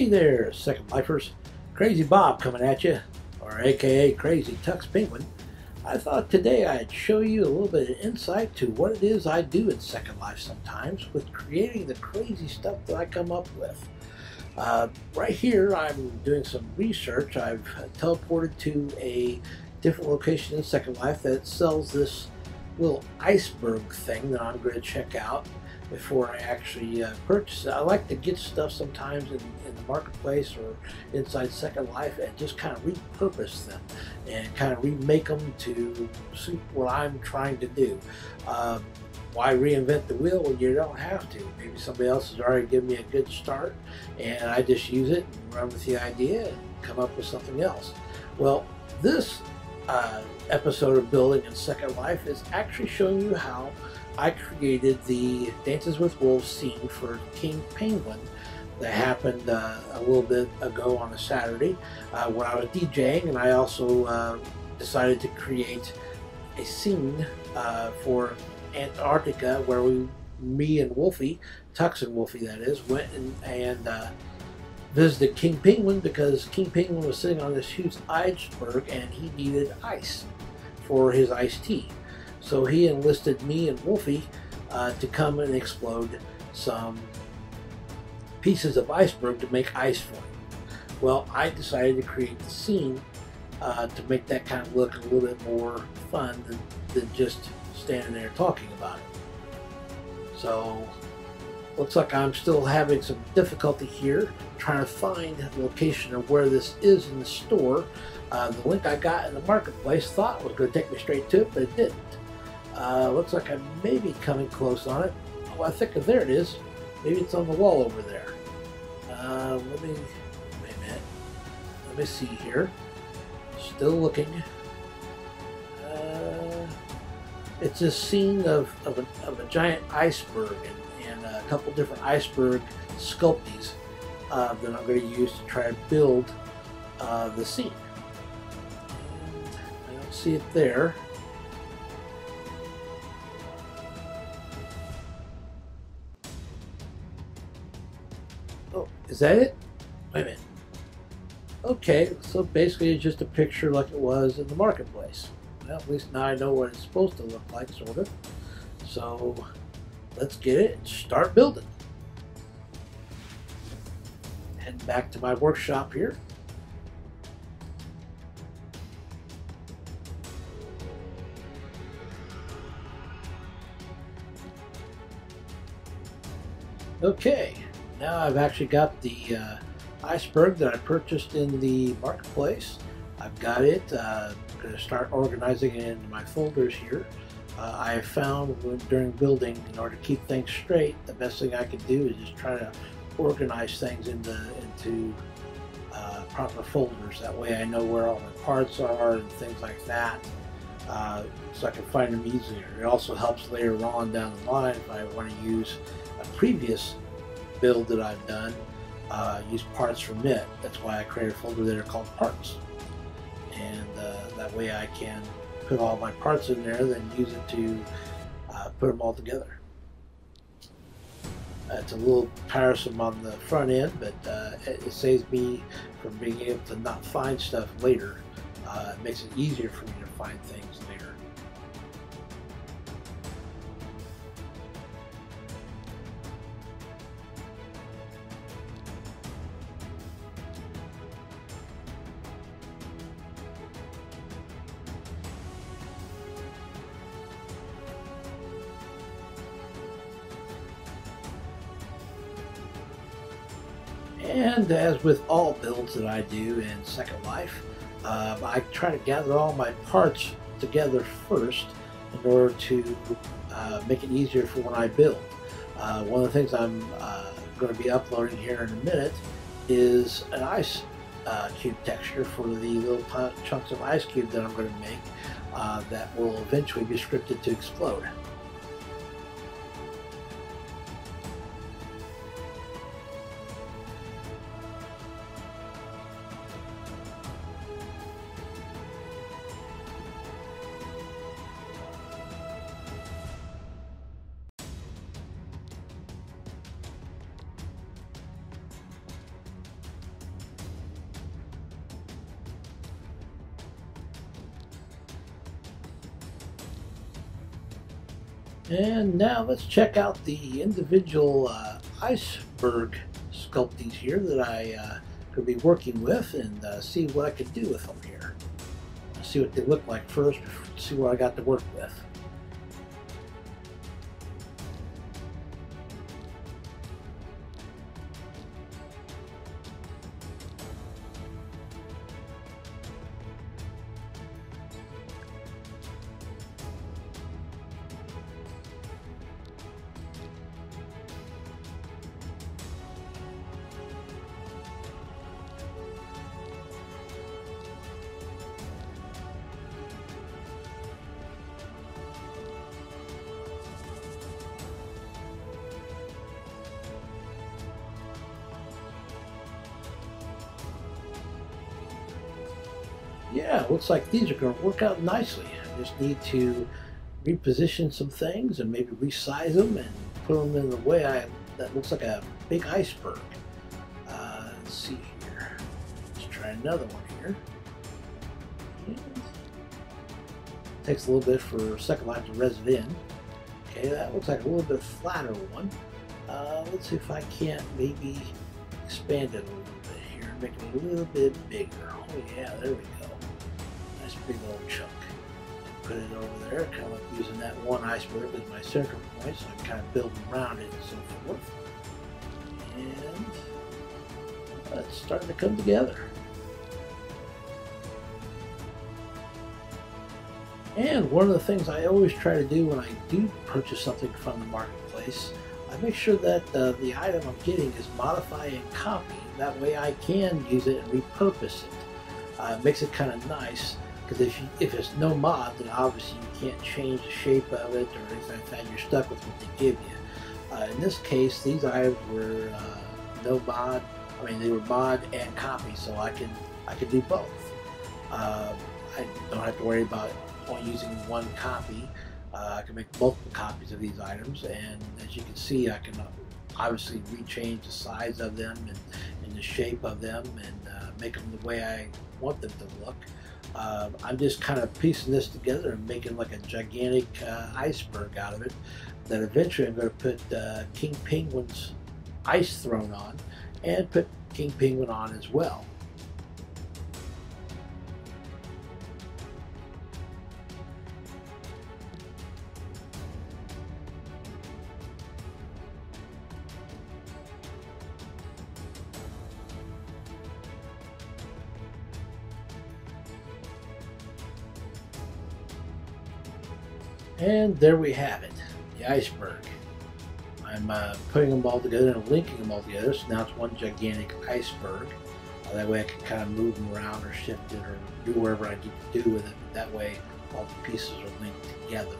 Hey there, Second Lifers. Crazy Bob coming at you, or aka Crazy Tux Penguin. I thought today I'd show you a little bit of insight to what it is I do in Second Life sometimes with creating the crazy stuff that I come up with. Right here I'm doing some research. I've teleported to a different location in Second Life that sells this little iceberg thing that I'm going to check out before I actually purchase it. I like to get stuff sometimes in the marketplace or inside Second Life and just kind of repurpose them and kind of remake them to suit what I'm trying to do. Why reinvent the wheel when you don't have to? Maybe somebody else has already given me a good start and I just use it and run with the idea and come up with something else. Well, this episode of Building in Second Life is actually showing you how I created the Dances with Wolves scene for King Penguin that happened a little bit ago on a Saturday when I was DJing, and I also decided to create a scene for Antarctica where me and Wolfie, Tux and Wolfie that is, went and visited King Penguin because King Penguin was sitting on this huge iceberg and he needed ice for his iced tea. So he enlisted me and Wolfie to come and explode some pieces of iceberg to make ice for him. Well, I decided to create the scene to make that kind of look a little bit more fun than just standing there talking about it. So, looks like I'm still having some difficulty here trying to find the location of where this is in the store. The link I got in the marketplace thought was going to take me straight to it, but it didn't. Looks like I may be coming close on it. Oh, I think there it is. Maybe it's on the wall over there. Wait a minute. Let me see here. Still looking. It's a scene of a giant iceberg and a couple different iceberg sculpties that I'm going to use to try to build the scene. And I don't see it there. Oh, is that it? Wait a minute. Okay, so basically it's just a picture like it was in the marketplace. Well, at least now I know what it's supposed to look like, sort of. So, let's get it and start building. Head back to my workshop here. Okay. Now I've actually got the iceberg that I purchased in the marketplace. I've got it. I'm going to start organizing it into my folders here. I have found during building, in order to keep things straight, the best thing I can do is just try to organize things into proper folders. That way I know where all my parts are and things like that, so I can find them easier. It also helps later on down the line if I want to use a previous build that I've done, use parts from it. That's why I created a folder there called parts, and that way I can put all my parts in there, then use it to put them all together. It's a little tiresome on the front end, but it saves me from being able to not find stuff later. It makes it easier for me to find things later. And as with all builds that I do in Second Life, I try to gather all my parts together first in order to make it easier for when I build. One of the things I'm going to be uploading here in a minute is an ice cube texture for the little chunks of ice cube that I'm going to make that will eventually be scripted to explode. And now let's check out the individual iceberg sculpties here that I could be working with, and see what I could do with them here. See what they look like first, see what I got to work with. Yeah, looks like these are going to work out nicely. I just need to reposition some things and maybe resize them and put them in the way that looks like a big iceberg. Let's see here. Let's try another one here. And takes a little bit for second life to res it in. Okay, that looks like a little bit flatter one. Let's see if I can't maybe expand it a little bit here, make it a little bit bigger. Oh yeah, there we go. Nice big old chunk. Put it over there, kind of like using that one iceberg as my center point, so I'm kind of building around it and so forth. And it's starting to come together. And one of the things I always try to do when I do purchase something from the marketplace, I make sure that the item I'm getting is modify and copy. That way I can use it and repurpose it. It makes it kind of nice, because if it's no mod, then obviously you can't change the shape of it or anything like that. You're stuck with what they give you. In this case, these items were no mod. I mean, they were mod and copy, so I can do both. I don't have to worry about only using one copy. I can make multiple copies of these items, and as you can see, I can obviously rechange the size of them and the shape of them, and make them the way I want them to look. I'm just kind of piecing this together and making like a gigantic iceberg out of it that eventually I'm going to put King Penguin's ice throne on, and put King Penguin on as well. And there we have it, the iceberg. I'm putting them all together and linking them all together, so now it's one gigantic iceberg. That way I can kind of move them around or shift it or do whatever I need to do with it. That way all the pieces are linked together.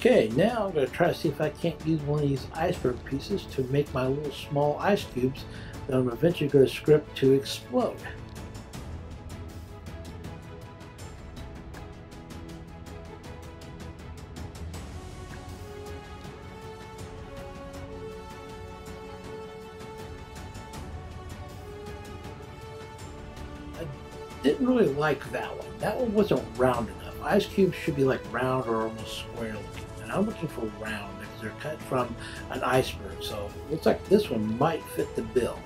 Okay, now I'm going to try to see if I can't use one of these iceberg pieces to make my little small ice cubes that I'm eventually going to script to explode. I didn't really like that one. That one wasn't round enough. Ice cubes should be like round or almost square looking. And I'm looking for round because they're cut from an iceberg. So it looks like this one might fit the bill.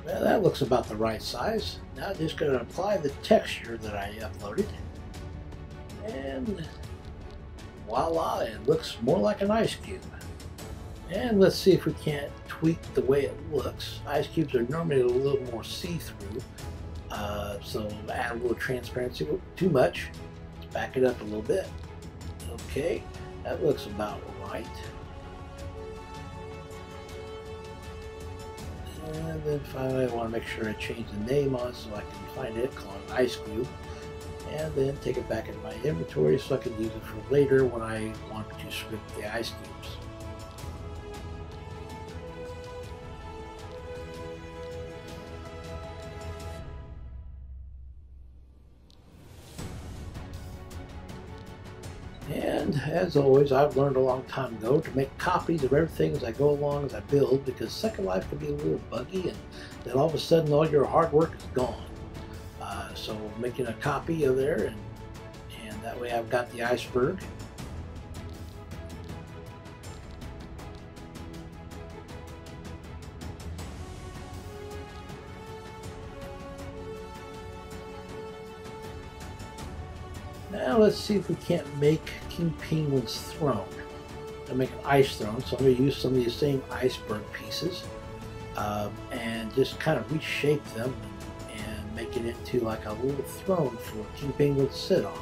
Well, that looks about the right size. Now I'm just going to apply the texture that I uploaded. And voila, it looks more like an ice cube. And let's see if we can't tweak the way it looks. Ice cubes are normally a little more see-through, so add a little transparency. Too much. Let's back it up a little bit. Okay, that looks about right. And then finally, I want to make sure I change the name on it so I can find it, call it Ice Cube. And then take it back in my inventory so I can use it for later when I want to script the ice cubes. And as always, I've learned a long time ago to make copies of everything as I go along, as I build, because Second Life can be a little buggy and then all of a sudden all your hard work is gone. So making a copy of there, and that way I've got the iceberg. Now let's see if we can't make King Penguin's throne. I'll make an ice throne, so I'm going to use some of these same iceberg pieces and just kind of reshape them and make it into like a little throne for King Penguin to sit on.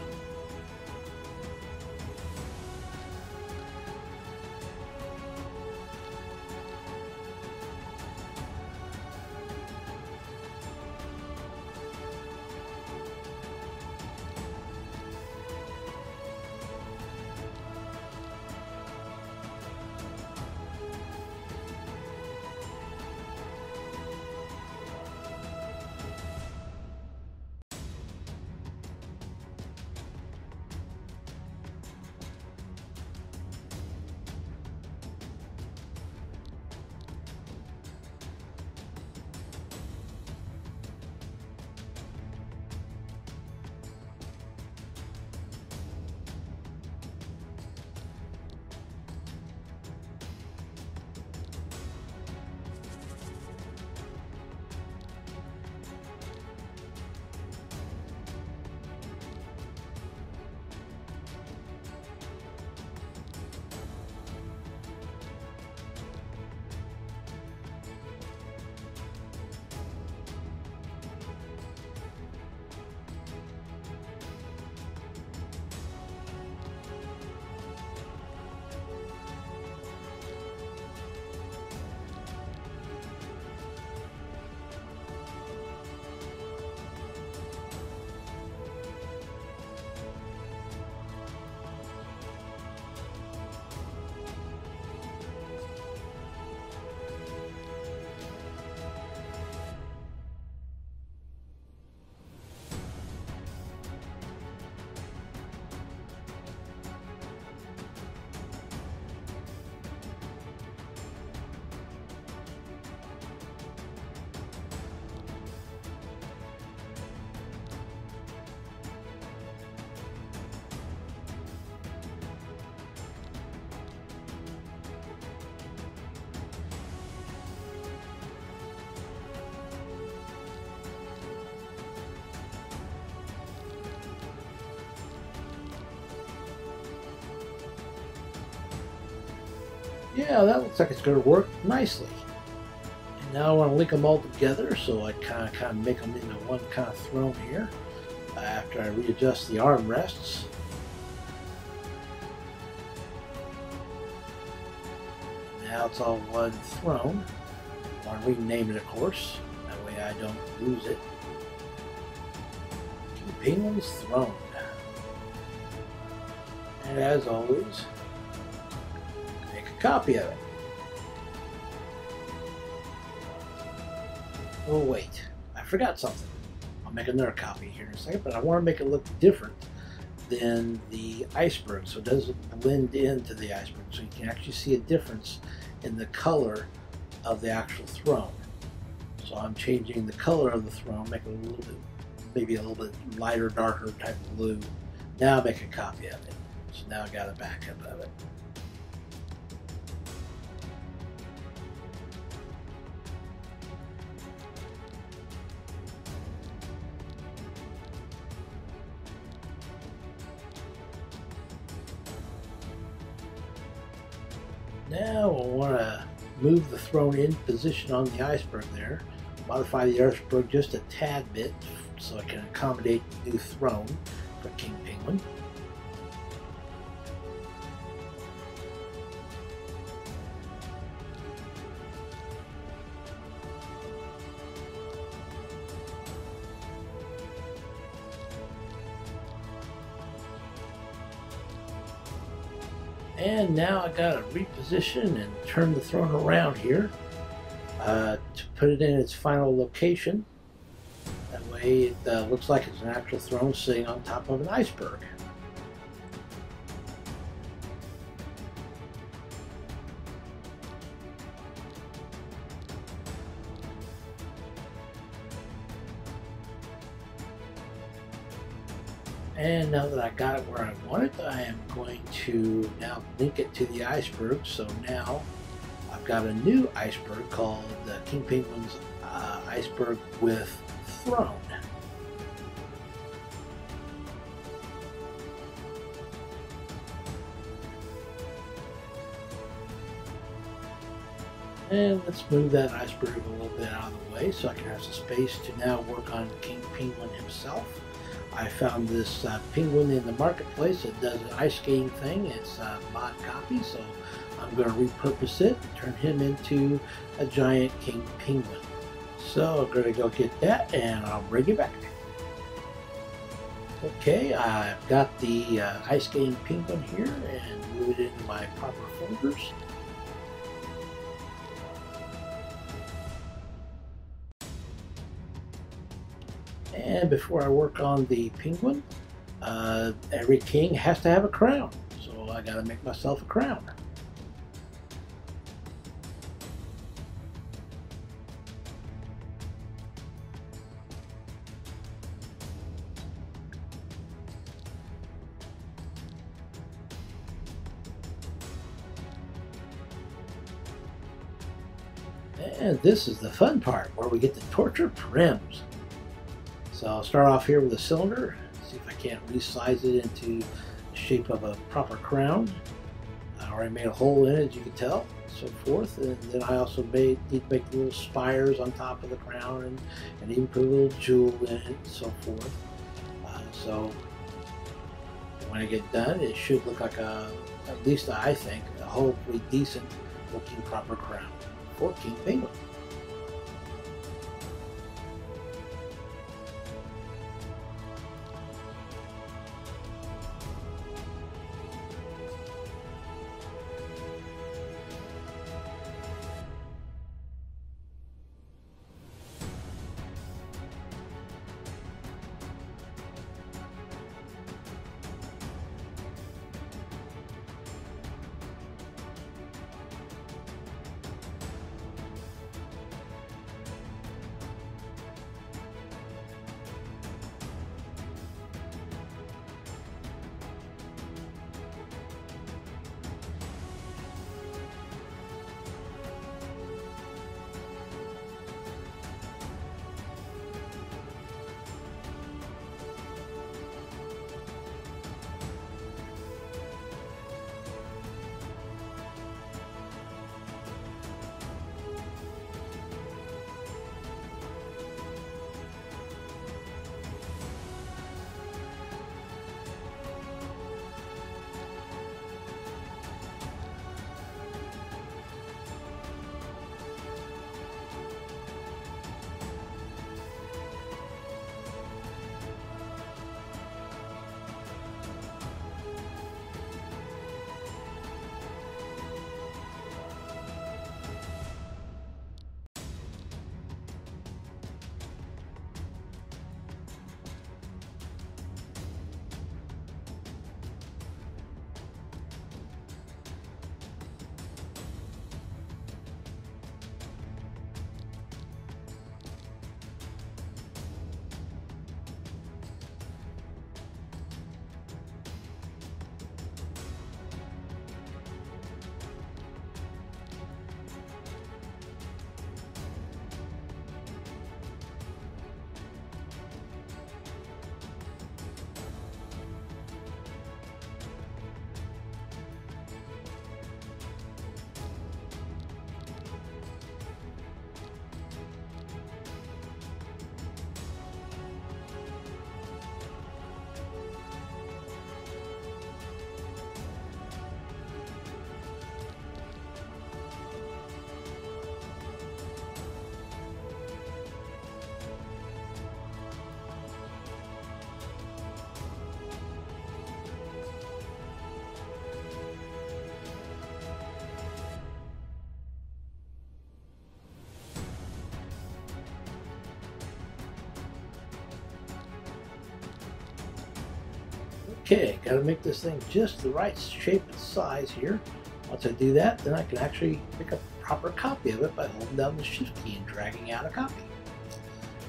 Yeah, that looks like it's going to work nicely. And now I want to link them all together, so I kind of make them into one kind of throne here. After I readjust the armrests. Now it's all one throne. I want to rename it, of course. That way I don't lose it. King Penguin's Throne. And as always, make a copy of it. Oh wait, I forgot something. I'll make another copy here in a second, but I want to make it look different than the iceberg, so it doesn't blend into the iceberg, so you can actually see a difference in the color of the actual throne. So I'm changing the color of the throne, make it a little bit, maybe a little bit lighter, darker type of blue. Now I'll make a copy of it. So now I got a backup of it. Now I want to move the throne in position on the iceberg there. Modify the iceberg just a tad bit so I can accommodate the new throne for King Penguin. And now I gotta reposition and turn the throne around here to put it in its final location. That way it looks like it's an actual throne sitting on top of an iceberg. And now that I got it where I want it, I am going to now link it to the iceberg. So now I've got a new iceberg called King Penguin's iceberg with throne. And let's move that iceberg a little bit out of the way so I can have some space to now work on King Penguin himself. I found this penguin in the marketplace. It does an ice skating thing. It's a mod copy, so I'm going to repurpose it and turn him into a giant King Penguin. So I'm going to go get that and I'll bring you back. Okay, I've got the ice skating penguin here and move it into my proper folders. And before I work on the penguin, every king has to have a crown. So I got to make myself a crown. And this is the fun part where we get to torture Prims. So I'll start off here with a cylinder, see if I can't resize it into the shape of a proper crown. I already made a hole in it, as you can tell, so forth. And then I also need to make little spires on top of the crown and even put a little jewel in it and so forth. So when I get done, it should look like at least I think, a hopefully decent looking proper crown for King Penguin. Okay, got to make this thing just the right shape and size here. Once I do that, then I can actually make a proper copy of it by holding down the shift key and dragging out a copy.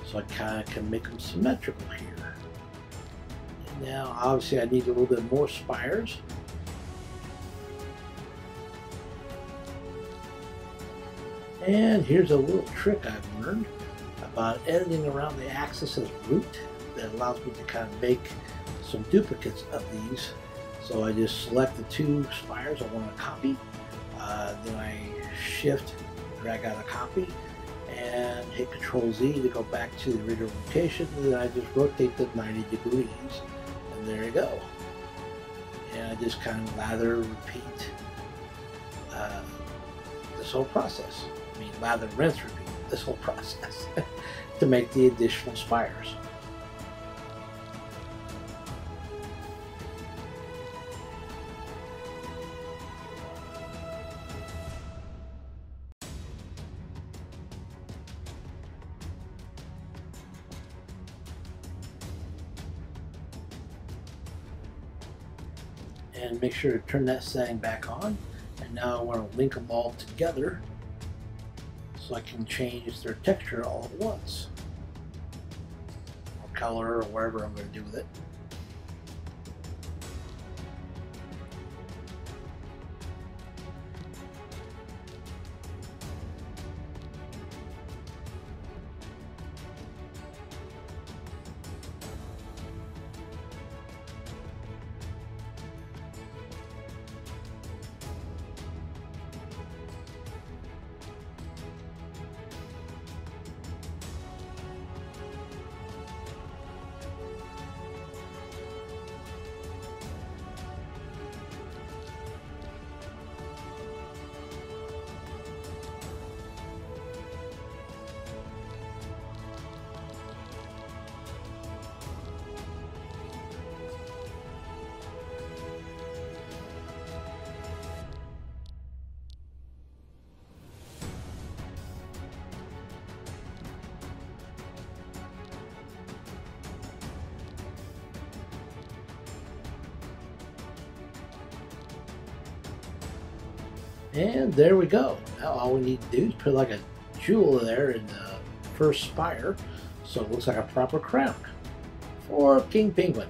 So I kind of can make them symmetrical here. And now obviously I need a little bit more spires. And here's a little trick I've learned about editing around the axis as root that allows me to kind of make some duplicates of these. So I just select the two spires I want to copy, then I shift, drag out a copy, and hit Control Z to go back to the original location, and then I just rotate them 90 degrees, and there you go. And I just kind of lather, repeat this whole process. I mean, lather, rinse, repeat this whole process to make the additional spires. And make sure to turn that setting back on. And now I want to link them all together so I can change their texture all at once, or color, or whatever I'm going to do with it. And there we go. Now all we need to do is put like a jewel there in the first spire, so it looks like a proper crown for King Penguin.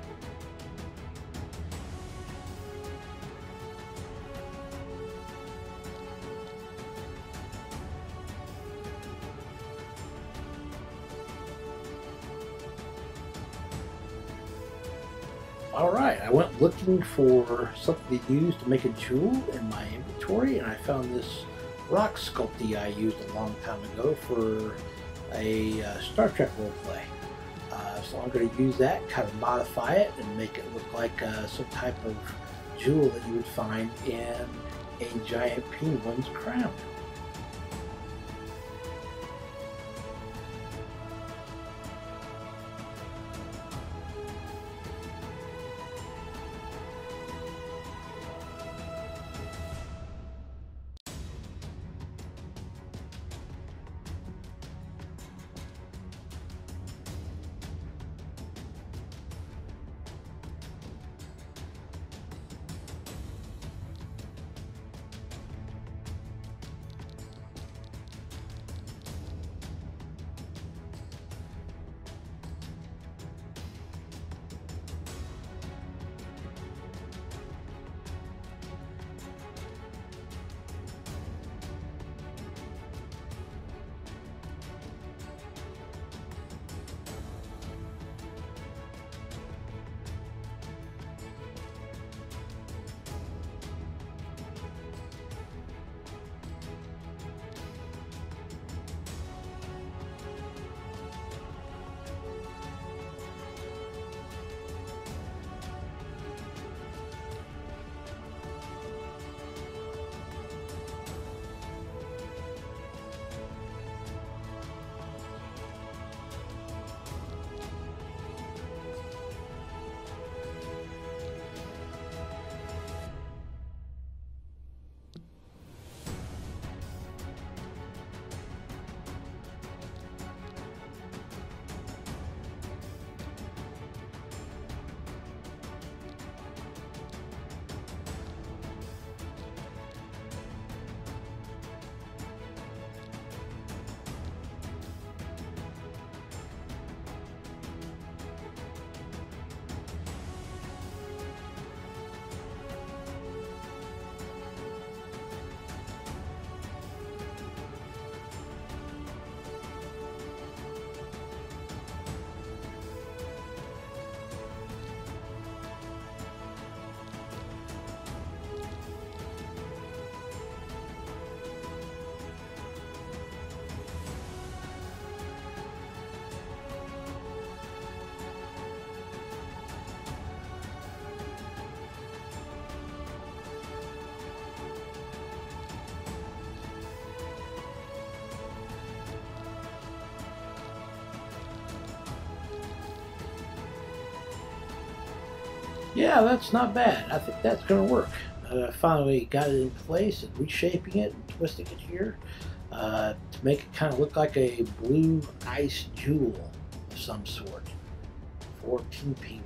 Alright, I went looking for something to use to make a jewel in my inventory, and I found this rock sculpty I used a long time ago for a Star Trek roleplay. So I'm going to use that, kind of modify it, and make it look like some type of jewel that you would find in a giant penguin's crown. Yeah, that's not bad. I think that's going to work. I finally got it in place and reshaping it and twisting it here to make it kind of look like a blue ice jewel of some sort for King Penguin.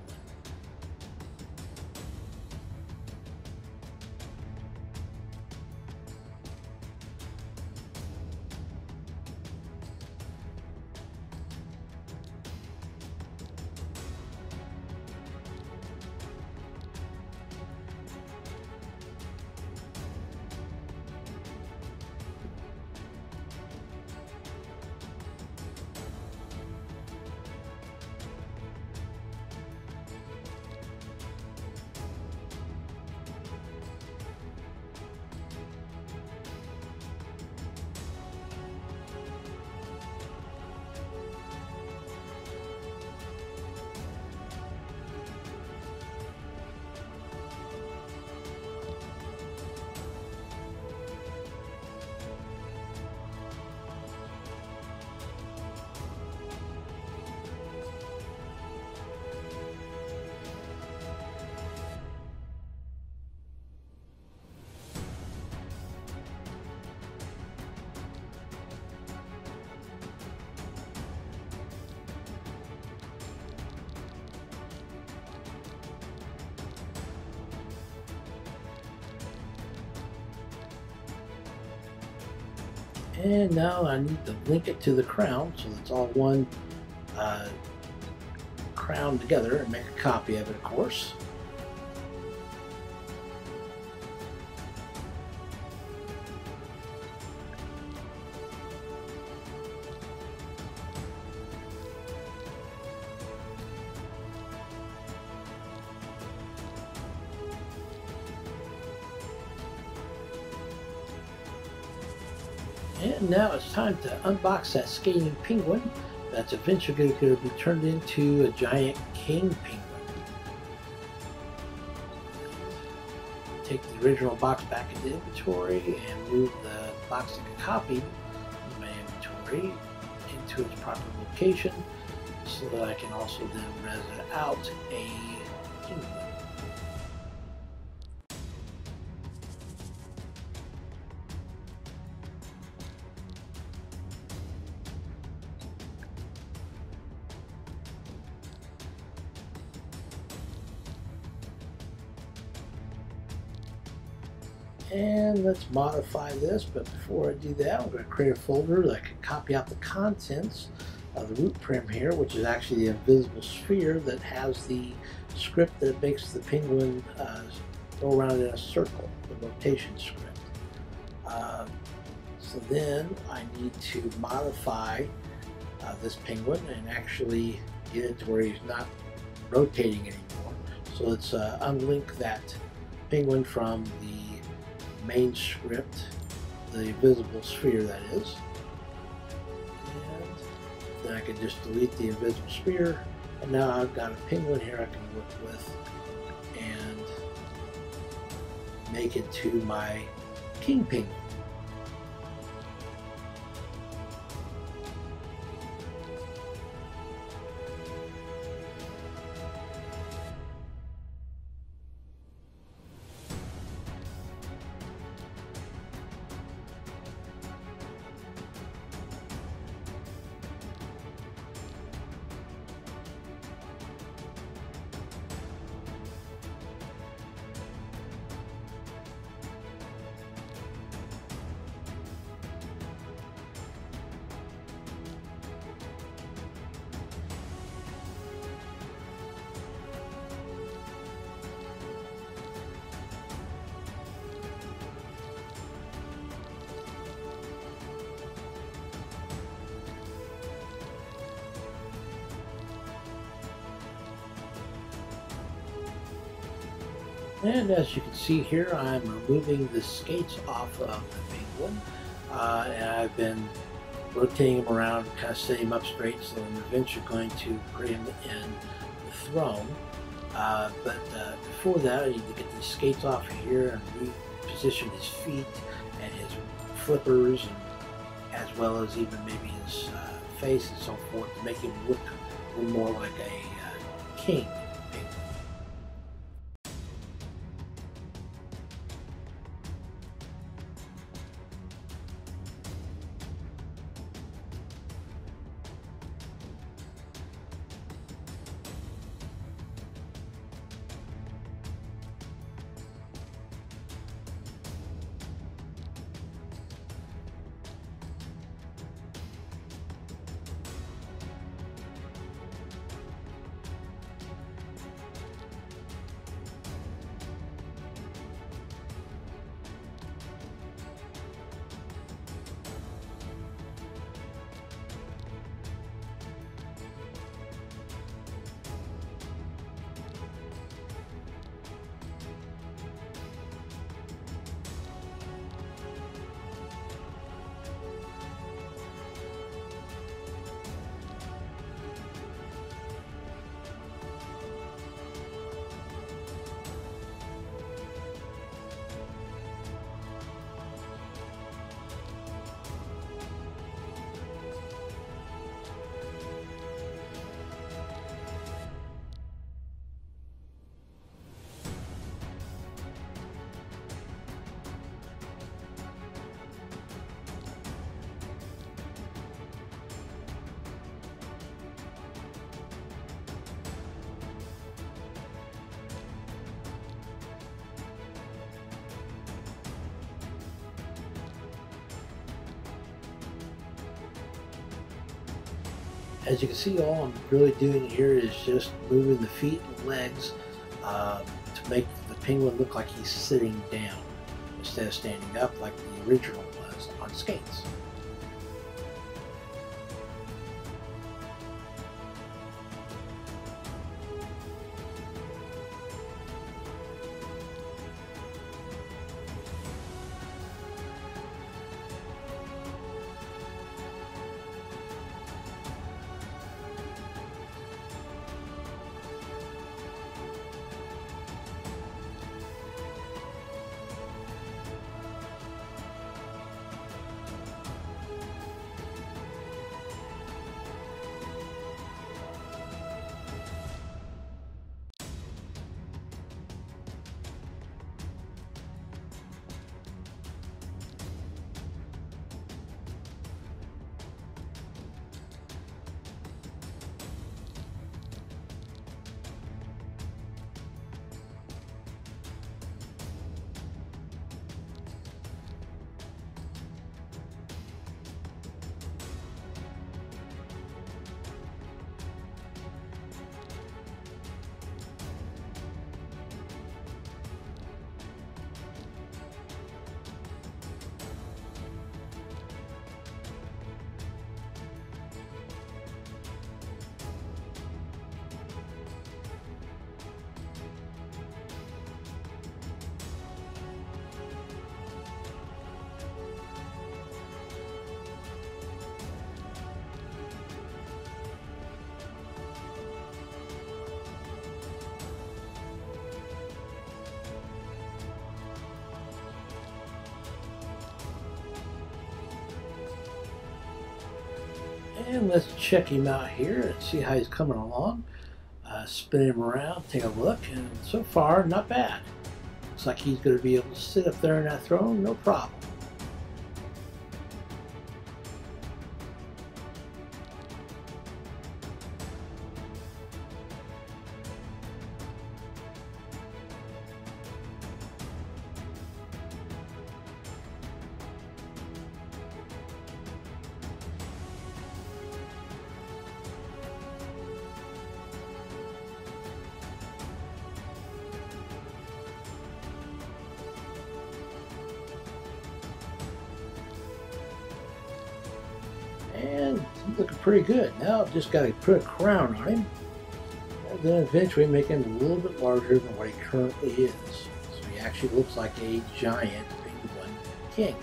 And now I need to link it to the crown so it's all one crown together and make a copy of it, of course. And now it's time to unbox that skating penguin that's eventually going to be turned into a giant king penguin. Take the original box back into inventory and move the box that I copied in my inventory into its proper location so that I can also then resin out a penguin. And let's modify this, but before I do that, I'm going to create a folder that I can copy out the contents of the root prim here, which is actually the invisible sphere that has the script that makes the penguin go around in a circle, the rotation script. So then I need to modify this penguin and actually get it to where he's not rotating anymore. So let's unlink that penguin from the main script, the invisible sphere that is, and then I can just delete the invisible sphere, and now I've got a penguin here I can work with and make it to my king penguin. And as you can see here, I'm removing the skates off of the penguin, and I've been rotating him around, kind of setting him up straight, so I'm eventually going to put him in the throne. But before that, I need to get the skates off of here and reposition his feet and his flippers, and as well as even maybe his face and so forth, to make him look a little more like a king. As you can see, all I'm really doing here is just moving the feet and legs to make the penguin look like he's sitting down instead of standing up like the original was on skates. And let's check him out here and see how he's coming along. Spin him around, take a look, and so far, not bad. Looks like he's going to be able to sit up there in that throne, no problem. And he's looking pretty good. Now I've just got to put a crown on him, and then eventually make him a little bit larger than what he currently is. So he actually looks like a giant penguin king.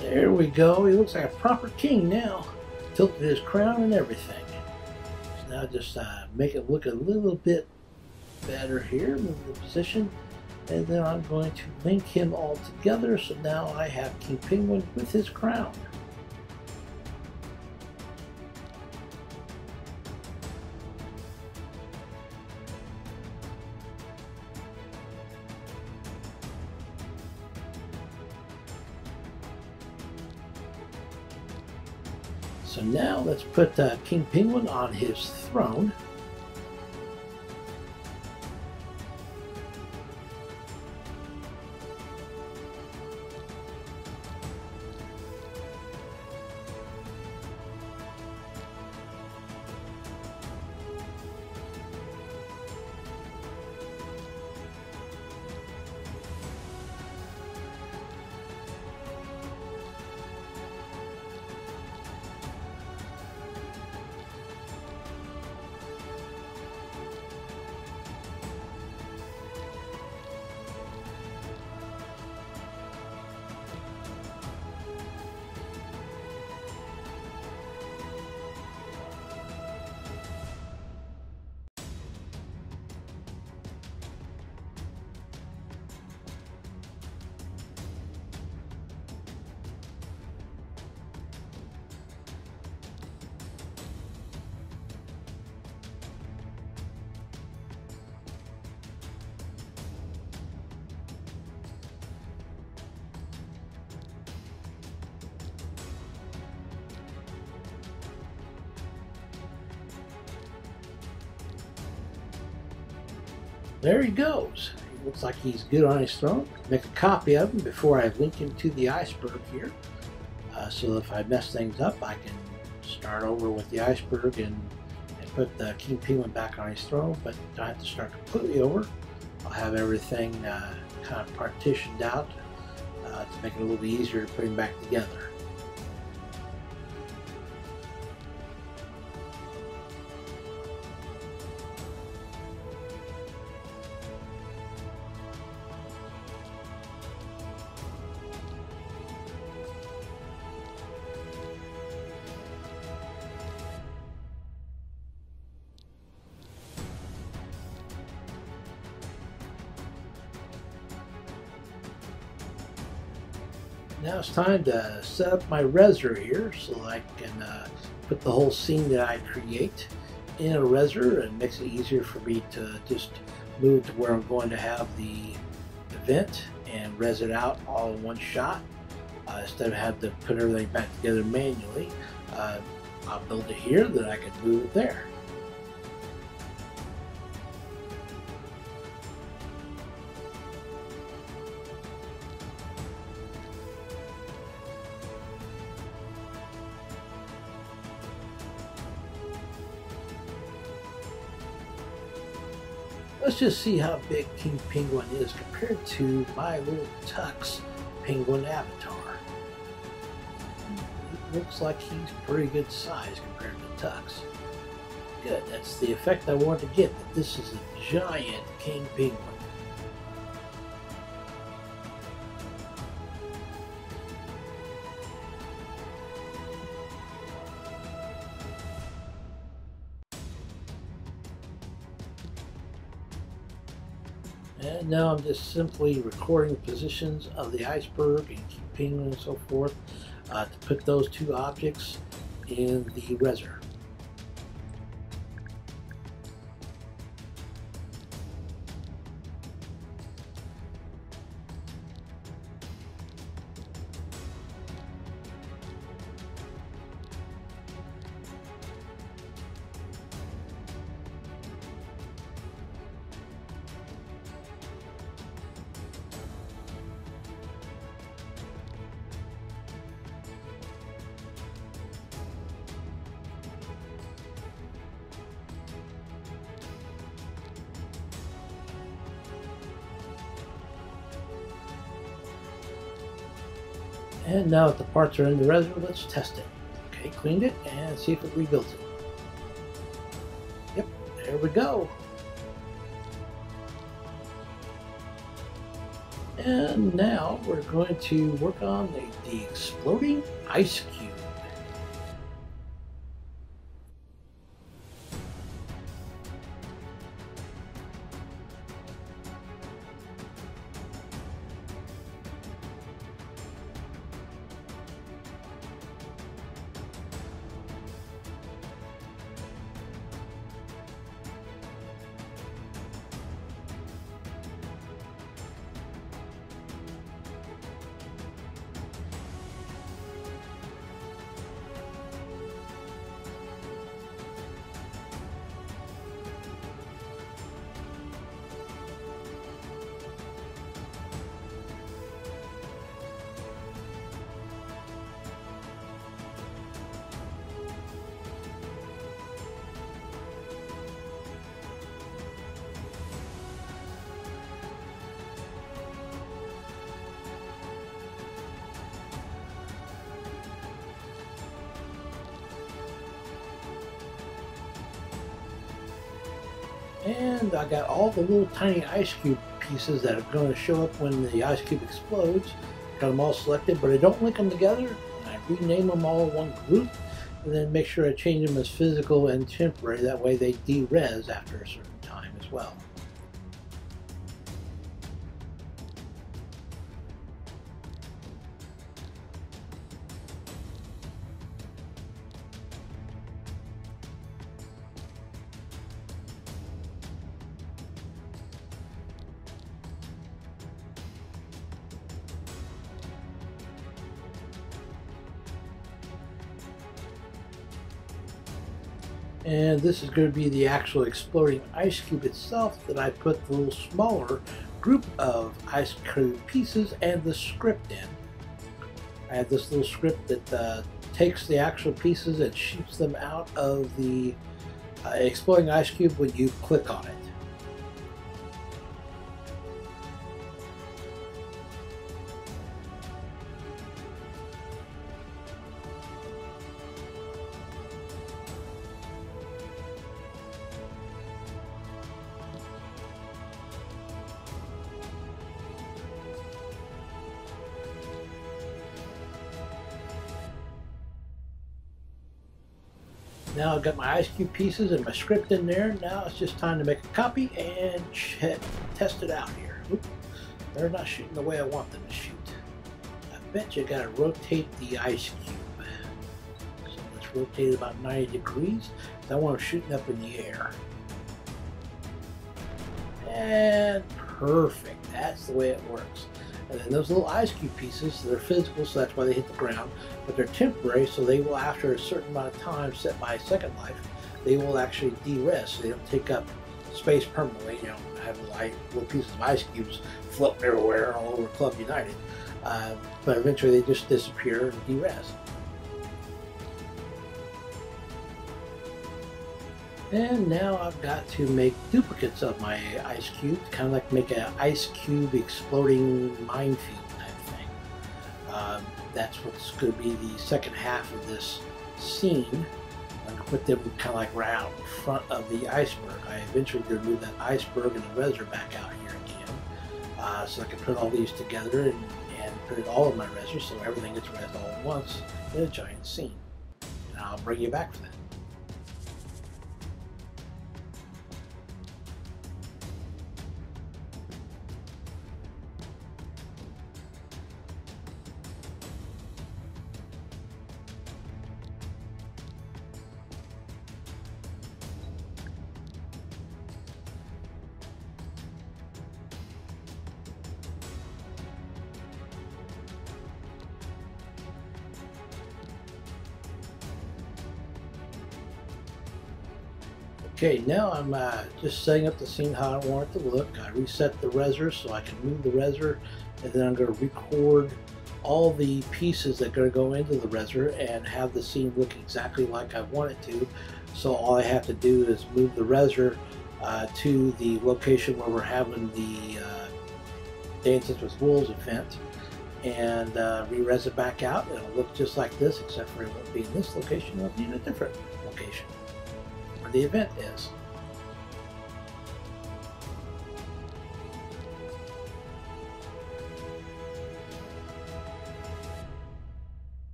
There we go. He looks like a proper king now. Tilted his crown and everything. So now just make it look a little bit better here, move the position. And then I'm going to link him all together. So now I have King Penguin with his crown. So now let's put King Penguin on his throne. there he goes. He looks like he's good on his throne. Make a copy of him before I link him to the iceberg here. So if I mess things up, I can start over with the iceberg and put the King Penguin back on his throne, but don't have to start completely over. I'll have everything kind of partitioned out to make it a little bit easier to put him back together. Now it's time to set up my Reser here so I can put the whole scene that I create in a Reser, and makes it easier for me to just move to where I'm going to have the event and res it out all in one shot instead of having to put everything back together manually. I'll build it here, then I can move it there. Let's just see how big King Penguin is compared to my little Tux Penguin avatar. It looks like he's pretty good size compared to Tux. Good, that's the effect I want to get, that this is a giant King Penguin. And now I'm just simply recording positions of the iceberg and King Penguin and so forth to put those two objects in the Reser. And now that the parts are in the Reser, let's test it. Okay, cleaned it and see if it rebuilds it. Yep, there we go. And now we're going to work on the exploding ice cube. And I got all the little tiny ice cube pieces that are going to show up when the ice cube explodes. Got them all selected, but I don't link them together. I rename them all in one group, and then make sure I change them as physical and temporary. That way they de-res after a certain time as well. And this is going to be the actual exploding ice cube itself that I put the little smaller group of ice cube pieces and the script in. I have this little script that takes the actual pieces and shoots them out of the exploding ice cube when you click on it. Now I've got my ice cube pieces and my script in there. Now it's just time to make a copy and test it out here. Oop, they're not shooting the way I want them to shoot. I bet you gotta rotate the ice cube. So let's rotate it about 90 degrees. I want them shooting up in the air. And perfect. That's the way it works. And then those little ice cube pieces, they're physical, so that's why they hit the ground, but they're temporary, so they will, after a certain amount of time set by Second Life, they will actually de-rest, so they don't take up space permanently. You know, have little pieces of ice cubes floating everywhere all over Club United, but eventually they just disappear and de-rest. And now I've got to make duplicates of my ice cube, kind of like make an ice cube exploding minefield type thing. That's what's going to be the second half of this scene. I'm going to put them kind of like right out in front of the iceberg. I eventually going to move that iceberg and the reser back out here again, so I can put all these together and put it all in my reser so everything gets res all at once in a giant scene. And I'll bring you back for that. Okay, now I'm just setting up the scene how I want it to look. I reset the reser so I can move the reser, and then I'm going to record all the pieces that are going to go into the reser and have the scene look exactly like I want it to. So all I have to do is move the reser to the location where we're having the Dances with Wolves event, and re-res it back out, and it'll look just like this, except for it won't be in this location, it'll be in a different location where the event is.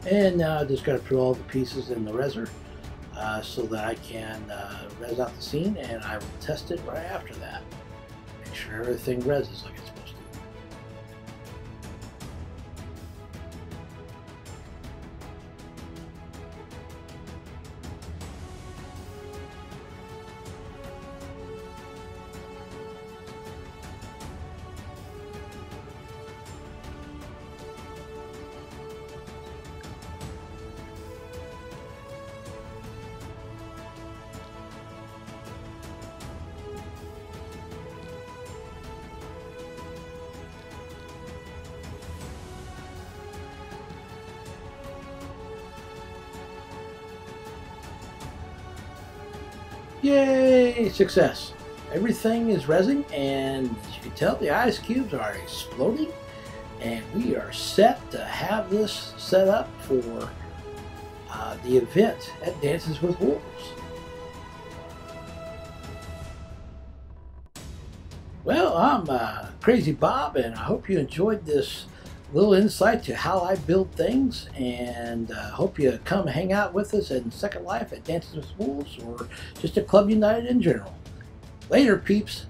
And now I just got to put all the pieces in the reser so that I can res out the scene, and I will test it right after that. Make sure everything reses like it's supposed to. Yay! Success! Everything is resing, and as you can tell, the ice cubes are exploding, and we are set to have this set up for the event at Dances with Wolves. Well, I'm Crazy Bob, and I hope you enjoyed this little insight to how I build things, and hope you come hang out with us in Second Life at Dances with Wolves, or just at Club United in general. Later, peeps.